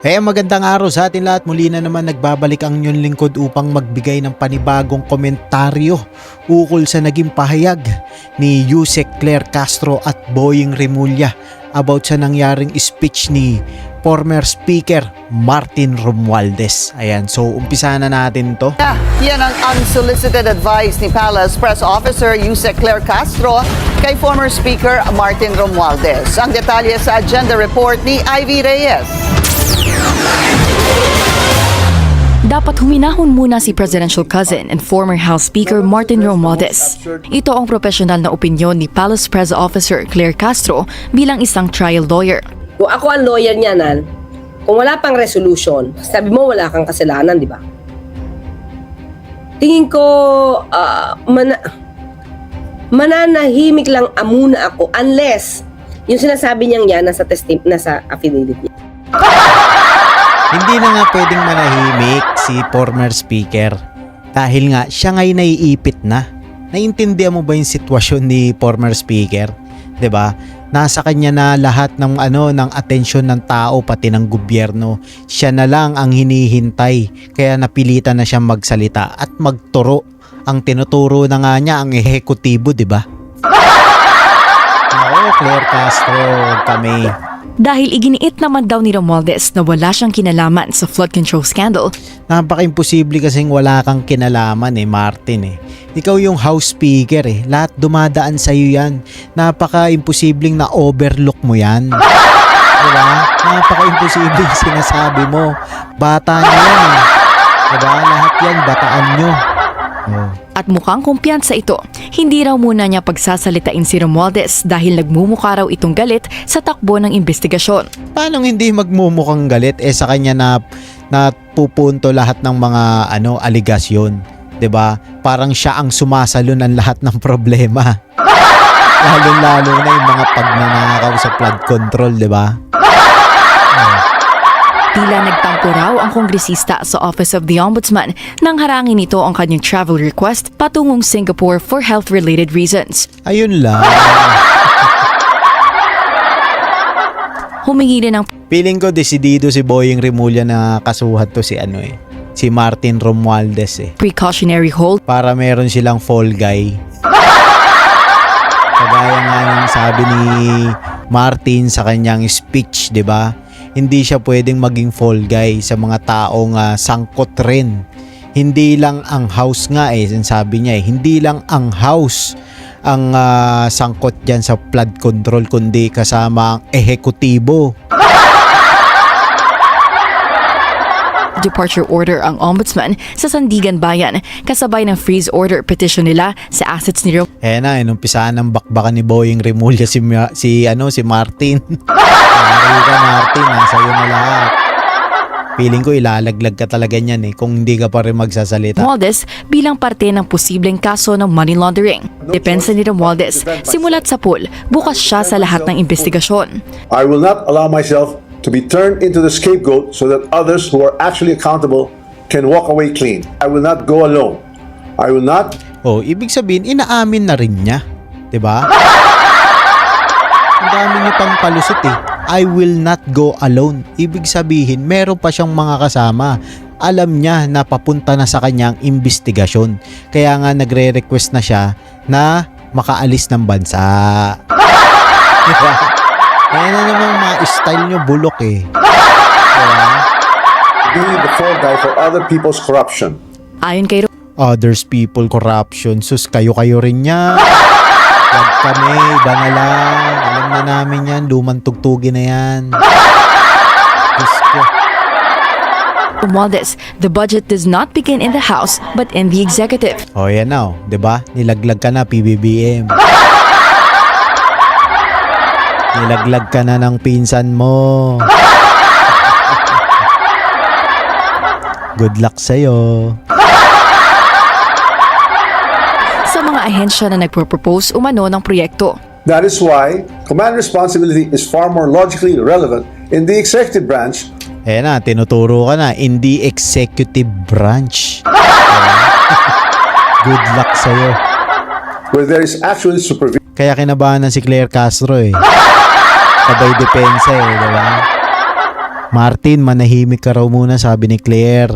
Kaya magandang araw sa atin lahat. Muli na naman nagbabalik ang inyong lingkod upang magbigay ng panibagong komentaryo ukol sa naging pahayag ni Yusek Claire Castro at Boying Remulla about sa nangyaring speech ni former Speaker Martin Romualdez. Ayan, so umpisa na natin to. Yan ang unsolicited advice ni Palace Press Officer Yusek Claire Castro kay former Speaker Martin Romualdez. Ang detalye sa agenda report ni Ivy Reyes. Dapat huminahon muna si presidential cousin and former House Speaker Martin Romualdez. Ito ang profesional na opinyon ni Palace Press Officer Claire Castro bilang isang trial lawyer. Kung ako ang lawyer niya, Nan, kung wala pang resolution, sabi mo wala kang kasalanan, di ba? Tingin ko, mananahimik lang muna ako unless yung sinasabi niyang yan nasa affidavit niya. Hindi na nga pwedeng manahimik si former speaker dahil nga siya nga'y naiipit na. Naiintindihan mo ba yung sitwasyon ni former speaker? 'Di ba? Nasa kanya na lahat ng ng atensyon ng tao pati ng gobyerno. Siya na lang ang hinihintay kaya napilitan na siyang magsalita at magturo. Ang tinuturo na nga niya ang ehekutibo, 'di ba? Oo, Claire Castro, kami. Dahil iginiit naman daw ni Romualdez na wala siyang kinalaman sa flood control scandal. Napaka-imposible kasing wala kang kinalaman Martin Ikaw yung House Speaker Lahat dumadaan sa'yo yan. Napaka-imposibleng na-overlook mo yan. Diba? Napaka-imposibleng sinasabi mo. Bata niyo yan Diba? Lahat yan, bataan nyo. At mukhang kumpiyansa ito. Hindi raw muna niya pagsasalitain si Romualdez dahil nagmumukha raw itong galit sa takbo ng investigasyon. Paano hindi magmumukhang galit sa kanya na pupunto lahat ng mga aligasyon, 'di ba? Parang siya ang sumasalo ng lahat ng problema. Lalo na yung mga pagnanakaw sa flood control, 'di ba? Tila nagtampo raw ang kongresista sa Office of the Ombudsman nang harangin nito ang kanyang travel request patungong Singapore for health-related reasons. Ayun lang. Humingi rin ng Feeling ko desidido si Boying Remulla na kasuhan to si Martin Romualdez precautionary hold para meron silang fall guy. Kagaya nga ng sabi ni Martin sa kanyang speech, 'di ba? Hindi siya pwedeng maging fall guy sa mga taong sangkot rin. Hindi lang ang house nga sabi niya hindi lang ang house ang sangkot dyan sa flood control kundi kasama ang ehekutibo. departure order ang ombudsman sa Sandigan Bayan kasabay ng freeze order petition nila sa assets ni Inumpisaan ng bakbakan ni Boying Remulla si Martin. Martin, nasa iyo na lahat. Feeling ko ilalaglag ka talaga niyan kung hindi ka pa rin magsasalita. Romualdez bilang parte ng posibleng kaso ng money laundering. Depensa ni Romualdez, simulat sa pool, bukas siya sa lahat ng investigasyon. I will not allow myself to be turned into the scapegoat so that others who are actually accountable can walk away clean. I will not go alone. I will not... Ibig sabihin, inaamin na rin niya. 'Di ba? Ang dami niyo pang palusot I will not go alone. Ibig sabihin, meron pa siyang mga kasama. Alam niya na papunta na sa kanyang investigasyon. Kaya nga nagre-request na siya na makaalis ng bansa. Diba? Ayan na naman mga style nyo, bulok Diba? Be the fall guy for other people's corruption. Ayon kay Others people corruption. Sus, kayo rin yan. Wag kami, iba na lang. Alam na namin yan, lumang tugtugin na yan. Diyos ko. Romualdez, the budget does not begin in the House but in the Executive. Yan na, 'di ba? Nilaglag ka na PBBM. Nilaglag ka na ng pinsan mo. Good luck sa'yo. Sa mga ahensya na nagpropose umano ng proyekto. That is why command responsibility is far more logically relevant in the executive branch. Tinuturo ka na in the executive branch. Good luck sa'yo. Where there is actually supervision. Kaya kinabahan na si Claire Castro Sabay depensa diba? Martin, manahimik ka raw muna, sabi ni Claire.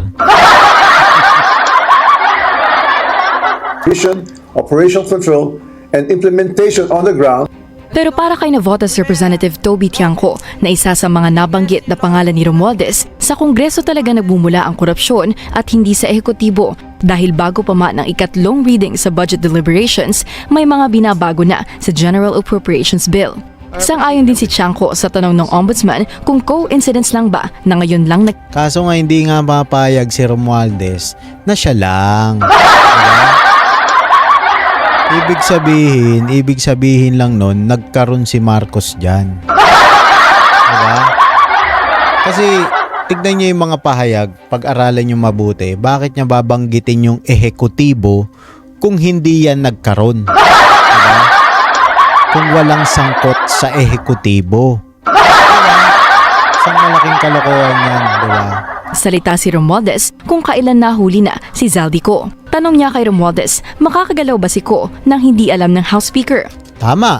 Vision, operational control, and implementation on the ground. Pero para kay Navotas Representative Toby Tiangco na isa sa mga nabanggit na pangalan ni Romualdez, sa Kongreso talaga nagbumula ang korupsyon at hindi sa ehekutibo. Dahil bago pa man ang ikatlong reading sa budget deliberations, may mga binabago na sa General Appropriations Bill. Sang-ayon din si Tiangco sa tanong ng Ombudsman kung coincidence lang ba na ngayon lang Kaso nga hindi nga mapayag si Romualdez na siya lang. Diba? Ibig sabihin lang nun, nagkaroon si Marcos dyan. Diba? Kasi tignan niyo yung mga pahayag, pag-aralan niyo mabuti, bakit niya babanggitin yung ehekutibo kung hindi yan nagkaroon? Diba? Kung walang sangkot sa ehekutibo. Diba? Isang malaking kalokohan yan, diba? salita si Romualdez kung kailan nahuli na si Zaldico. Tanong niya kay Romualdez, makakagalaw ba si Ko nang hindi alam ng House Speaker? Tama.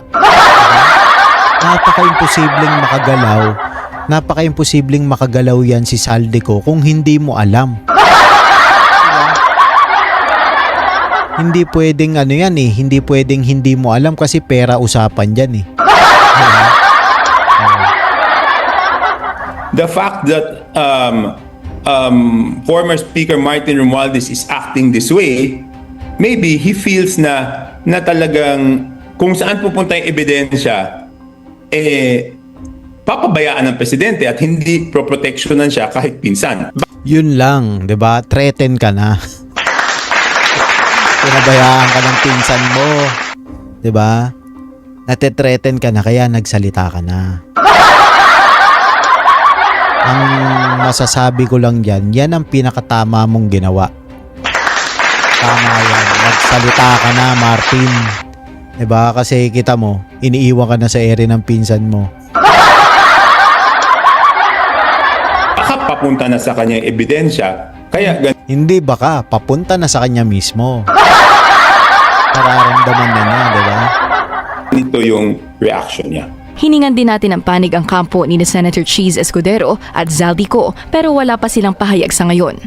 Napaka-imposibleng makagalaw yan si Zaldico kung hindi mo alam. Hindi pwedeng hindi pwedeng hindi mo alam kasi pera usapan dyan eh. The fact that former Speaker Martin Romualdez is acting this way, maybe he feels na talagang kung saan pupunta yung ebidensya, papabayaan ng presidente at hindi proprotectionan siya kahit pinsan. Yun lang, 'di ba? Threaten ka na. Pinabayaan ka ng pinsan mo, 'di ba? Nate-threaten ka na kaya nagsalita ka na. Ang masasabi ko lang yan ang pinakatama mong ginawa. Tama yan. Nagsalita ka na, Martin. Diba? Kasi kita mo, iniiwan ka na sa ere ng pinsan mo. Baka papunta na sa kanya yung ebidensya, kaya Hindi baka, papunta na sa kanya mismo. Nararamdaman na niya, diba? ganito yung reaction niya. Hiningan din natin ang panig ang kampo ni Senator Cheese Escudero at Zaldico pero wala pa silang pahayag sa ngayon.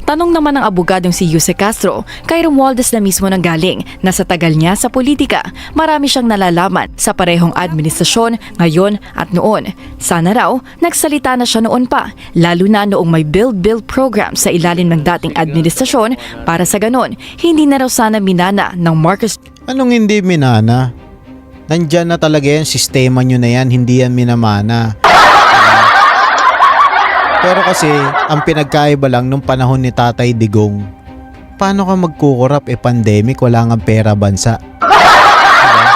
Tanong naman ng abogadong si Yuse Castro, kay Romualdez na mismo nang galing na sa tagal niya sa politika, marami siyang nalalaman sa parehong administrasyon ngayon at noon. Sana raw, nagsalita na siya noon pa, lalo na noong may build program sa ilalim ng dating administrasyon para sa ganon, hindi na raw sana minana ng Marcos. Anong hindi minana? Nandyan na talaga yan, sistema nyo na yan, hindi yan minamana. Pero kasi, ang pinagkaiba lang nung panahon ni Tatay Digong, paano ka magkukurap pandemic, wala nga pera bansa. Diba?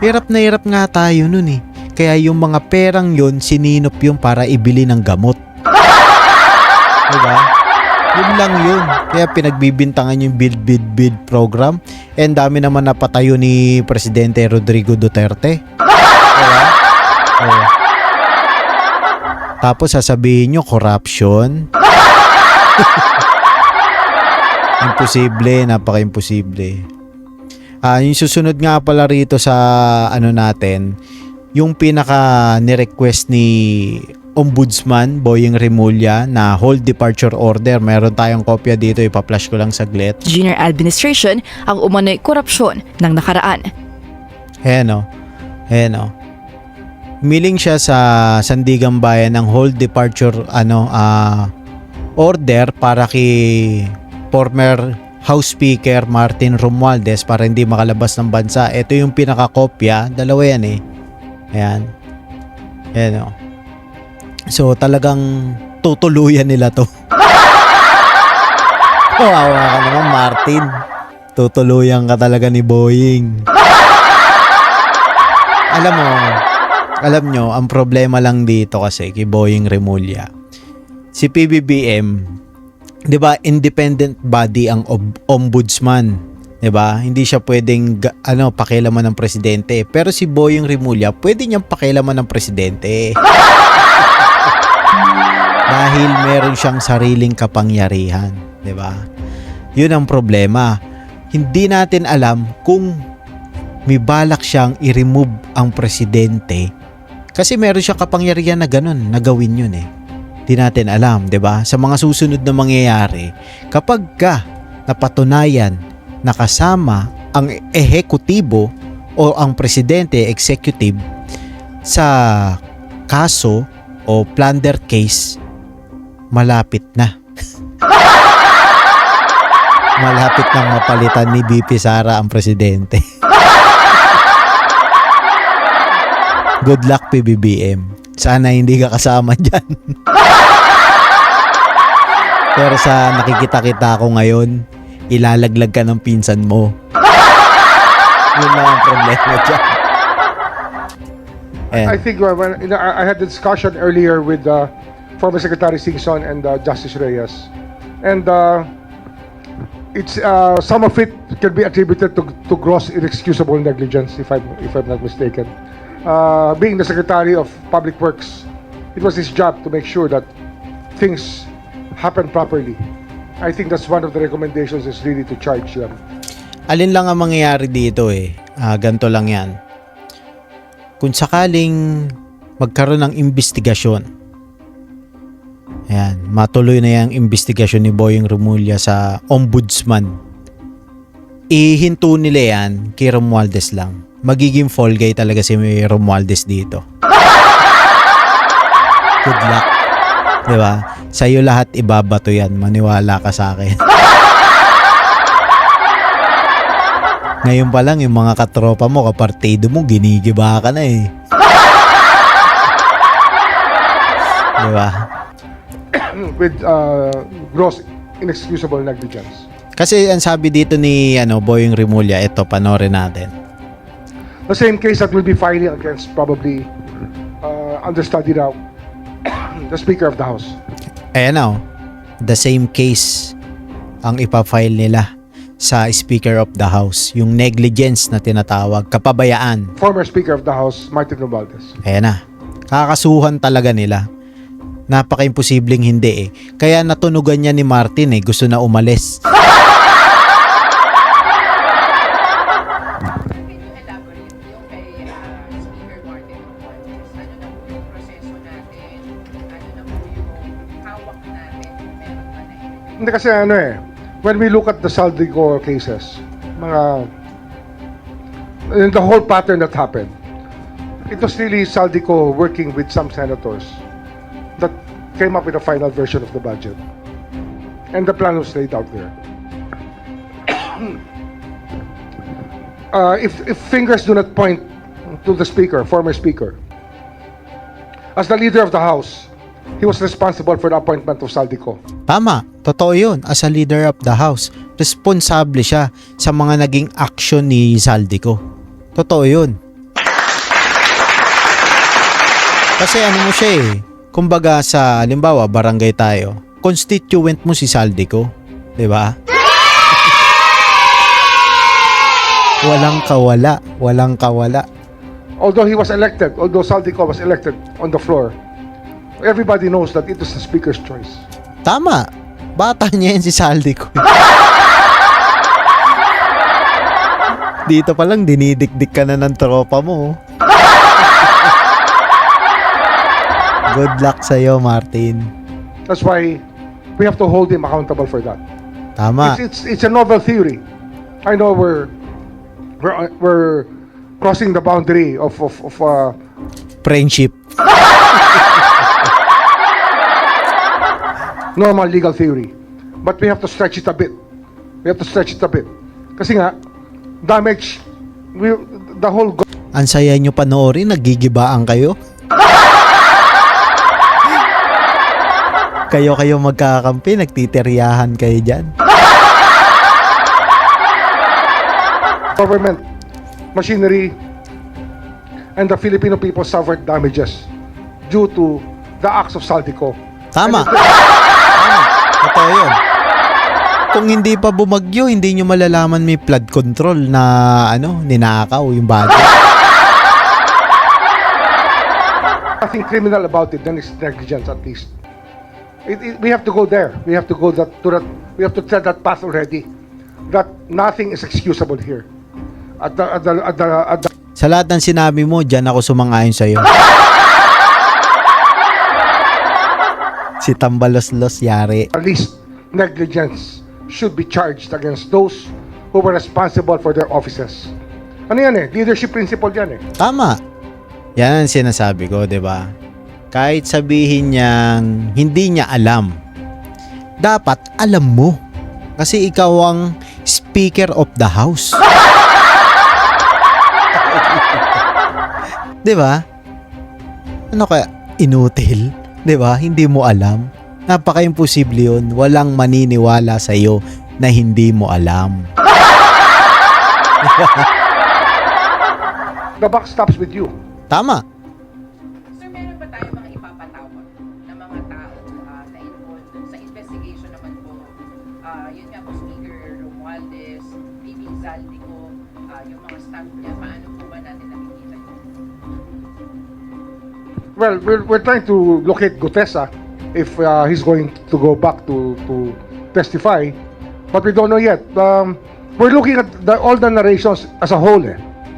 Hirap na hirap nga tayo nun eh. Kaya yung mga perang yun, sininop yung para ibili ng gamot. Diba? Yun lang yun. Kaya pinagbibintangan yung build program. And dami naman napatayo ni Presidente Rodrigo Duterte. Diba? Oh. Tapos sasabihin nyo, corruption. Imposible, napaka-imposible. Yung susunod nga pala rito sa natin, yung pinaka ni-request ni Ombudsman Boying Remulla na hold departure order. Meron tayong kopya dito, ipa-flash ko lang saglit. Junior administration ang umano'y korupsyon ng nakaraan. Humiling siya sa Sandigan Bayan ng hold departure order para kay former House Speaker Martin Romualdez para hindi makalabas ng bansa. Ito yung pinakakopya, dalawa yan eh. Ayan. So talagang tutuluyan nila to. Kawawa ka naman, Martin. Tutuluyan ka talaga ni Boying. Alam nyo, ang problema lang dito kasi kay Boying Remulla, si PBBM, 'di ba, independent body ang ombudsman, 'di ba? Hindi siya pwedeng pakialaman ng presidente. Pero si Boying Remulla, pwede niyang pakialaman ng presidente. Dahil meron siyang sariling kapangyarihan, 'di ba? 'Yun ang problema. Hindi natin alam kung may balak siyang i-remove ang presidente Kasi meron siya kapangyarihan na ganun, na gawin yun eh. Di natin alam, 'di ba? Sa mga susunod na mangyayari, kapag ka napatunayan na kasama ang ehekutibo o ang presidente, executive sa kaso o plunder case, malapit na. Malapit nang mapalitan ni BP Sara ang presidente. Good luck, PBBM. Sana hindi ka kasama dyan. Pero sa nakikita-kita ko ngayon, ilalaglag ka ng pinsan mo. Yun lang ang problema dyan. I think when I had the discussion earlier with former Secretary Singson and Justice Reyes, and it's some of it can be attributed to gross inexcusable negligence, if I'm not mistaken. Being the Secretary of Public Works, it was his job to make sure that things happen properly. I think that's one of the recommendations, is really to charge them. Alin lang ang mangyayari dito eh. Ganito lang yan. Kung sakaling magkaroon ng investigasyon, ayan, matuloy na yung investigasyon ni Boying Remulla sa ombudsman, ihinto nila yan kay Romualdez lang. Magiging fall guy talaga si Romualdez dito. Good luck. Diba? Sa'yo lahat ibabato yan. Maniwala ka sa akin. Ngayon pa lang, yung mga katropa mo, kapartido mo, ginigiba ka na eh. Diba? With gross inexcusable negligence. Kasi ang sabi dito ni Boying Remulla, ito, panoorin natin. The same case that will be filing against probably under study now, the Speaker of the House. Ayan na, the same case ang ipafile nila sa Speaker of the House. Yung negligence na tinatawag, kapabayaan. Former Speaker of the House, Martin Romualdez. Ayan na, kakasuhan talaga nila. Napaka-imposibleng hindi eh. Kaya natunugan niya ni Martin eh, gusto na umalis. Hindi kasi when we look at the Saldico cases, in the whole pattern that happened, it was really Saldico working with some senators that came up with a final version of the budget. And the plan was laid out there. If fingers do not point to the speaker, former speaker, as the leader of the House, he was responsible for the appointment of Saldico. Tama, totoo yun. As a leader of the House, responsable siya sa mga naging action ni Saldico. Totoo yun. Kasi mo siya eh. Kumbaga sa, halimbawa, barangay tayo, constituent mo si Saldico. Diba? Walang kawala. Walang kawala. Although Saldico was elected on the floor, everybody knows that it was the Speaker's choice. Tama. Bata niya yan si Saldico. Dito pa lang, dinidikdik ka na ng tropa mo. Good luck sa'yo, Martin. That's why we have to hold him accountable for that. Tama. It's a novel theory. I know we're crossing the boundary of Friendship. normal legal theory, but we have to stretch it a bit. Kasi nga, damage, the whole Ang saya nyo panoorin, nagigibaan kayo. Kayo magkakampi, nagtitiryahan kayo dyan. government machinery and the Filipino people suffered damages due to the acts of Saldico. Tama. Tama. Totoo yun. Kung hindi pa bumagyo, hindi nyo malalaman may flood control na ninakaw yung budget. Nothing criminal about it, then it's negligence at least. We have to go there. We have to go we have to tread that path already. That nothing is excusable here. At the Sa lahat ng sinabi mo, dyan ako sumang-ayon sa'yo. Si Tambalos-los yari. At least negligence should be charged against those who were responsible for their offices. Ano yan eh? Leadership principle yan eh. Tama. Yan ang sinasabi ko, 'di ba? Kahit sabihin niyang hindi niya alam, dapat alam mo. Kasi ikaw ang Speaker of the House. 'Di ba? Ano kaya? Inutil? 'Di ba? Hindi mo alam. Napaka-imposible yun. Walang maniniwala sa iyo na hindi mo alam. The buck stops with you. Tama. Sir, meron ba tayo mga ipapatawag na mga tao na involved dun sa investigation naman po? Yun nga po, Speaker Romualdez, VP Zaldico, yung mga staff niya, paano po ba natin nakikita yun? Well, we're trying to locate Gutesa if he's going to go back to testify, but we don't know yet. We're looking at all the narrations as a whole.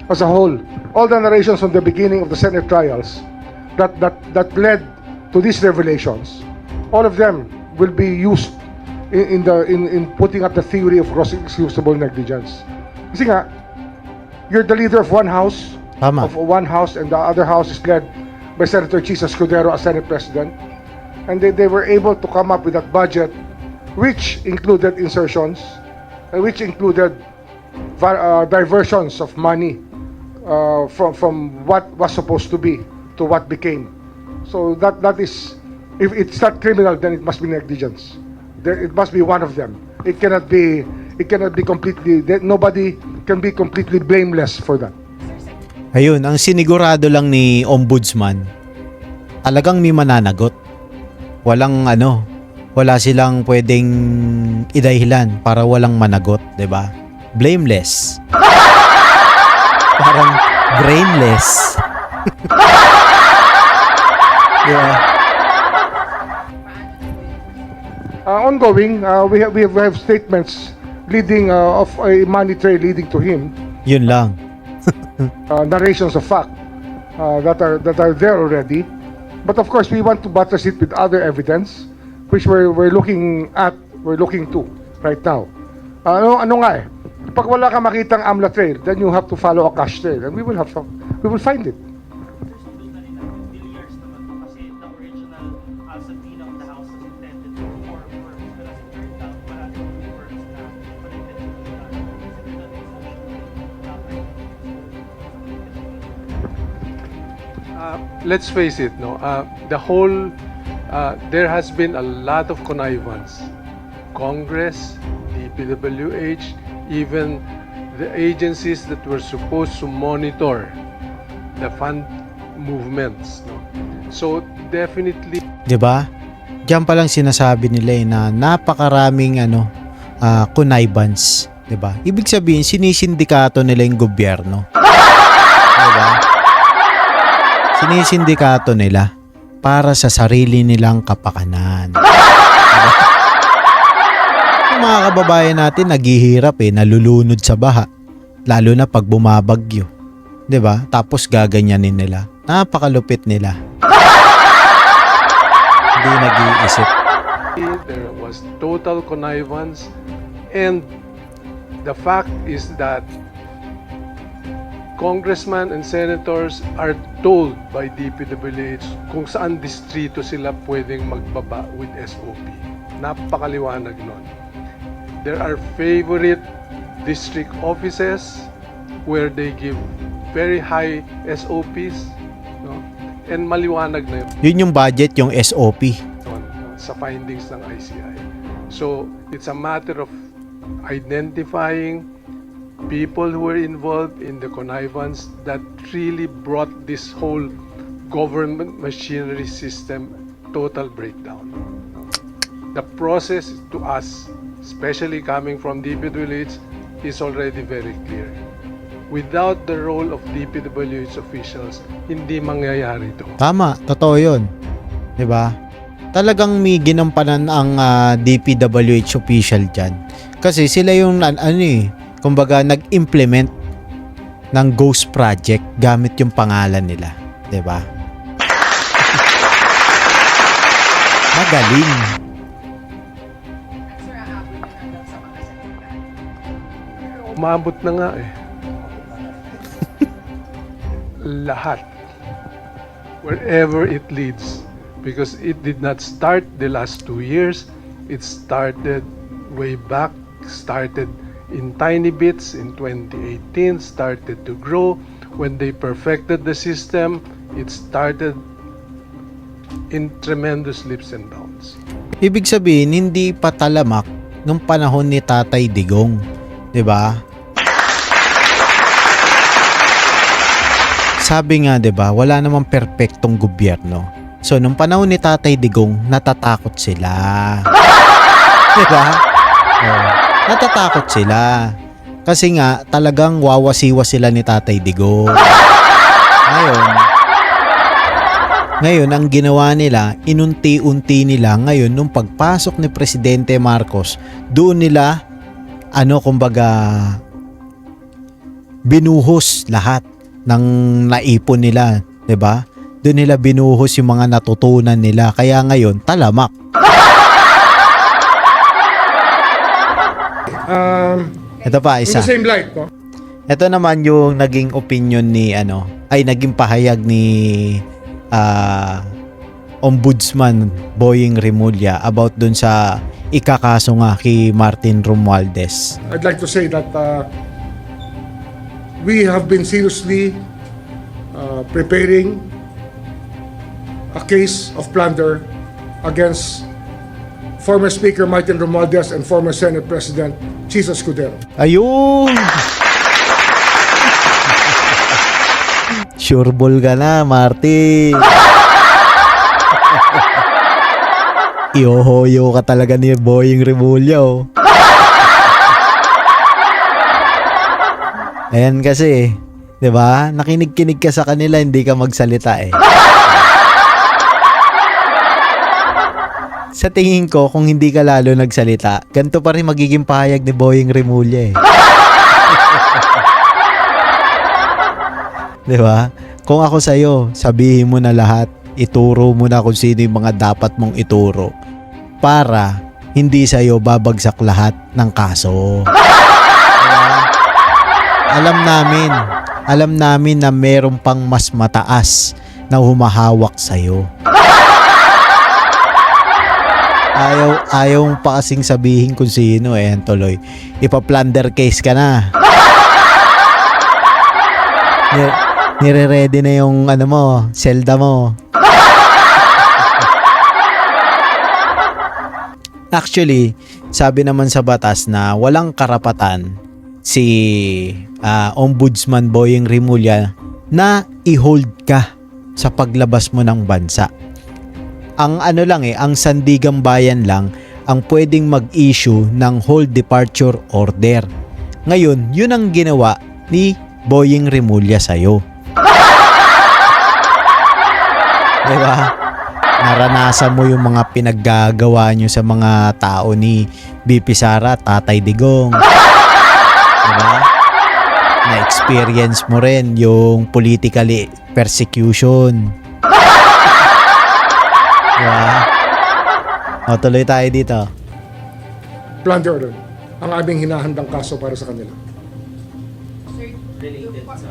As a whole, all the narrations from the beginning of the Senate trials that led to these revelations, all of them will be used in putting up the theory of gross excusable negligence. Kasi nga, you're the leader of one house, Tama. and the other house is led by Senator Chisa Escudero as Senate President, and they were able to come up with that budget, which included insertions, and which included diversions of money from what was supposed to be to what became. So that is, if it's not criminal, then it must be negligence. It must be one of them. It cannot be completely. Nobody can be completely blameless for that. Ayun, ang sinigurado lang ni Ombudsman, talagang may mananagot. Wala silang pwedeng idahilan para walang managot, 'di ba? Blameless. Parang brainless. Yeah. Ongoing, we have statements leading of a money trail leading to him. Yun lang. Narrations of fact that are there already. But of course, we want to buttress it with other evidence, which we're looking to right now. Ano nga eh? Pag wala ka makitang AMLA trail, then you have to follow a cash trail, and we will find it. Let's face it, there has been a lot of connivance. Congress, DPWH, even the agencies that were supposed to monitor the fund movements. So definitely, 'Di ba? Diyan pa lang sinasabi nila na napakaraming connivance, 'di ba? Ibig sabihin sinisindikato nila yung gobyerno. 'Di ba? Sinisindikato nila para sa sarili nilang kapakanan. Diba? Yung mga kababayan natin naghihirap nalulunod sa baha. Lalo na pag bumabagyo. 'Di ba? Tapos gaganyanin nila. Napakalupit nila. Hindi nag-iisip. there was total connivance, and the fact is that congressmen and senators are told by DPWH kung saan distrito sila pwedeng magbaba with SOP. Napakaliwanag nun. There are favorite district offices where they give very high SOPs, and maliwanag na Yun yung budget, yung SOP. yun sa findings ng ICI. So, it's a matter of identifying people who were involved in the connivance that really brought this whole government machinery system total breakdown. The process to us, especially coming from DPWH, is already very clear. Without the role of DPWH officials, hindi mangyayari ito. Tama, totoo yun. 'Di ba? Talagang may ginampanan ang DPWH official dyan. Kasi sila yung kumbaga nag-implement ng ghost project gamit yung pangalan nila, 'di ba? Magaling. At sir, aabot na hanggang sa mga sekretary. Umabot na nga eh. Lahat. Wherever it leads. Because it did not start the last 2 years. It started way back. Started in tiny bits in 2018. Started to grow. When they perfected the system, it started in tremendous leaps and bounds. Ibig sabihin, hindi pa talamak nung panahon ni Tatay Digong. 'Di ba? Sabi nga, 'di ba, wala namang perpektong gobyerno. So, nung panahon ni Tatay Digong, natatakot sila. 'Di ba? Oh, natatakot sila. Kasi nga, talagang wawasiwa sila ni Tatay Digong. Ngayon, ang ginawa nila, inunti-unti nila ngayon nung pagpasok ni Presidente Marcos, doon nila, kumbaga, binuhos lahat ng naipon nila, 'di ba? Doon nila binuhos yung mga natutunan nila. Kaya ngayon, talamak. Ito pa, isa. In the same light, no? Ito naman yung naging opinion ni naging pahayag ni Ombudsman Boying Remulla about dun sa ikakaso nga kay Martin Romualdez. I'd like to say that we have been seriously preparing a case of plunder against former Speaker Martin Romualdez and former Senate President Chisa Escudero. Ayun! Sureball ka na, Martin. Ihohoyo ka talaga ni Boying Remulla, oh. Ayan kasi, 'di ba? Nakinig-kinig ka sa kanila, hindi ka magsalita eh. Sa tingin ko, kung hindi ka lalo nagsalita, ganito pa rin magiging pahayag ni Boying Remulla eh. 'Di ba? Kung ako sa'yo, sabihin mo na lahat, ituro mo na kung sino yung mga dapat mong ituro para hindi sa'yo babagsak lahat ng kaso. Diba? Alam namin na meron pang mas mataas na humahawak sa'yo. Ayaw pa kasing sabihin kung sino tuloy. Ipa-plunder case ka na. Nire-ready na yung selda mo. Actually, sabi naman sa batas na walang karapatan si Ombudsman Boying Remulla na i-hold ka sa paglabas mo ng bansa. Ang ang Sandigang Bayan lang ang pwedeng mag-issue ng hold departure order. Ngayon, yun ang ginawa ni Boying Remulla sa'yo. Diba? Naranasan mo yung mga pinaggagawa nyo sa mga tao ni BP Sara, Tatay Digong. Diba? Na-experience mo rin yung political persecution. Diba? O, tuloy tayo dito. Plunder ang aming hinahandang kaso para sa kanila.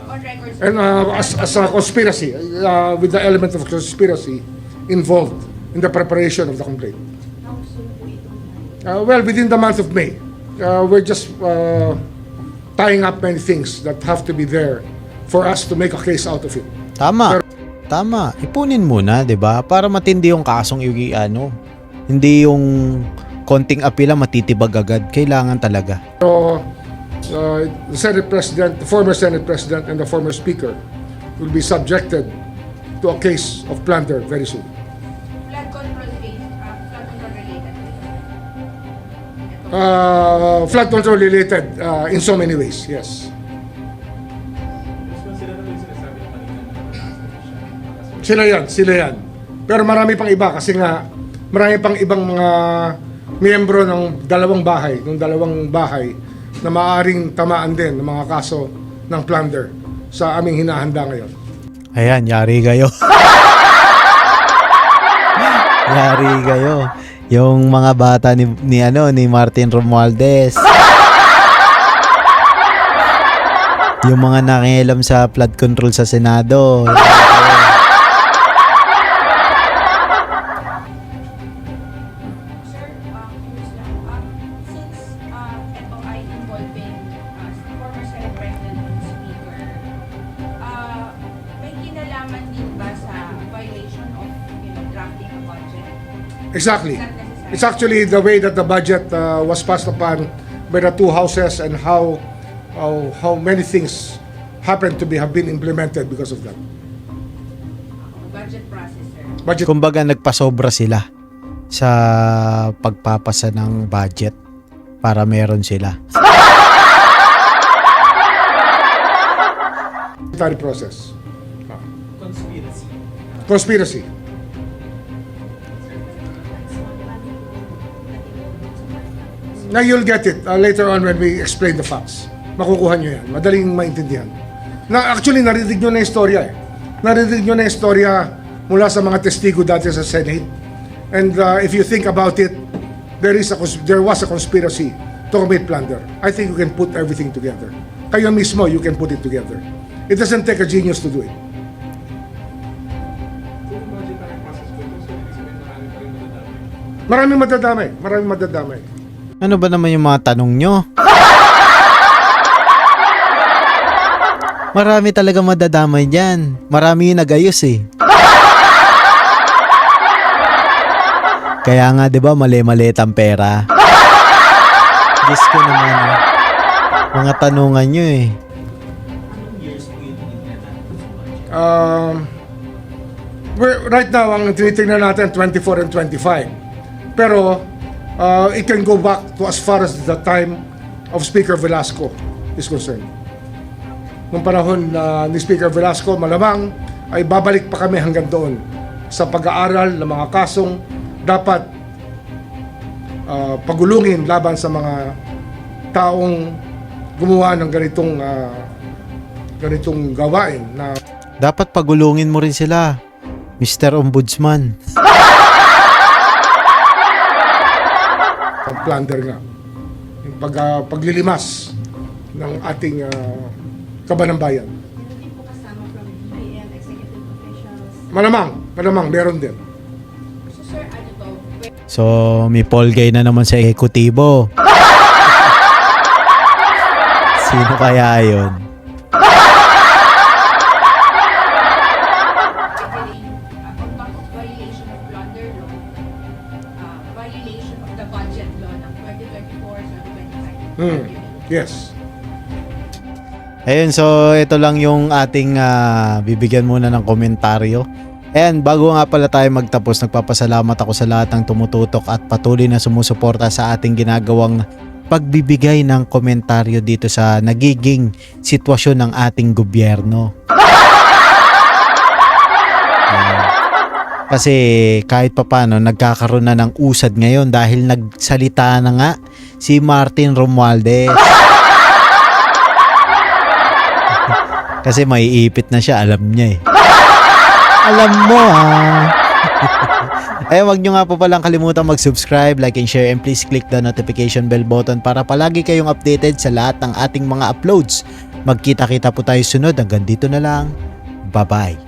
On record, sir. And as a conspiracy, with the element of conspiracy involved in the preparation of the complaint. Well, within the month of May, we're just tying up many things that have to be there for us to make a case out of it. Tama. Ipunin muna, 'di ba? Para matindi yung kasong hindi yung konting apila matitibag agad. Kailangan talaga. So, the Senate President, the former Senate President, and the former Speaker will be subjected to a case of plunder very soon. Flood control related. Flood control related in so many ways, yes. Sila yan. Pero marami pang iba kasi nga marami pang ibang mga miyembro ng dalawang bahay na maaaring tamaan din ng mga kaso ng plunder sa aming hinahanda ngayon. Ayan, yari kayo. Yari kayo. Yung mga bata ni Martin Romualdez. Yung mga nakialam sa flood control sa Senado. Sir, curious lang. Since ito ay involving former Senate President Speaker, may kinalaman din ba sa violation of drafting a budget? Exactly. Is that necessary? It's actually the way that the budget was passed upon by the two houses and how many things happened to have been implemented because of that. Budget process, sir. Budget. Kumbaga nagpasobra sila sa pagpapasa ng budget para meron sila. Budgetary process. Conspiracy. Now you'll get it later on when we explain the facts. Makukuha nyo yan. Madaling maintindihan. Actually, narinig nyo na yung istorya eh. Narinig nyo na yung istorya mula sa mga testigo dati sa Senate. And if you think about it, there was a conspiracy to commit plunder. I think you can put everything together. Kayo mismo, you can put it together. It doesn't take a genius to do it. Maraming madadamay. Maraming madadamay. Ano ba naman yung mga tanong nyo? Marami talaga madadamay dyan. Marami yung nag-ayos eh. Kaya nga 'di ba mali-maliit ang pera. Diyos ko naman. Mga tanungan nyo eh. Right now, ang tinitingnan natin 24 and 25. Pero it can go back to as far as the time of Speaker Velasco is concerned. Nung panahon ni Speaker Velasco, malamang ay babalik pa kami hanggang doon sa pag-aaral ng mga kasong dapat pagulungin laban sa mga taong gumawa ng ganitong gawain na Dapat pagulungin mo rin sila, Mr. Ombudsman. plunder nga. Yung paglilimas ng ating kabanambayan. Malamang, meron din. So, sir, ano to? So, may Polgay na naman sa ekutibo. Sino kaya yun? On top of violation of plunder law, violation of the budget law ng 2024 sa 2025. Yes. Ayun, so ito lang yung ating bibigyan muna ng komentaryo. And bago nga pala tayo magtapos, nagpapasalamat ako sa lahat ng tumututok at patuloy na sumusuporta sa ating ginagawang pagbibigay ng komentaryo dito sa nagiging sitwasyon ng ating gobyerno. Kasi kahit papano nagkakaroon na ng usad ngayon dahil nagsalita na nga si Martin Romualdez. Kasi maiipit na siya, alam niya eh. Alam mo Ay, wag nyo nga po palang kalimutan mag-subscribe, like and share, and please click the notification bell button para palagi kayong updated sa lahat ng ating mga uploads. Magkita-kita po tayo sunod. Hanggang dito na lang. Bye-bye.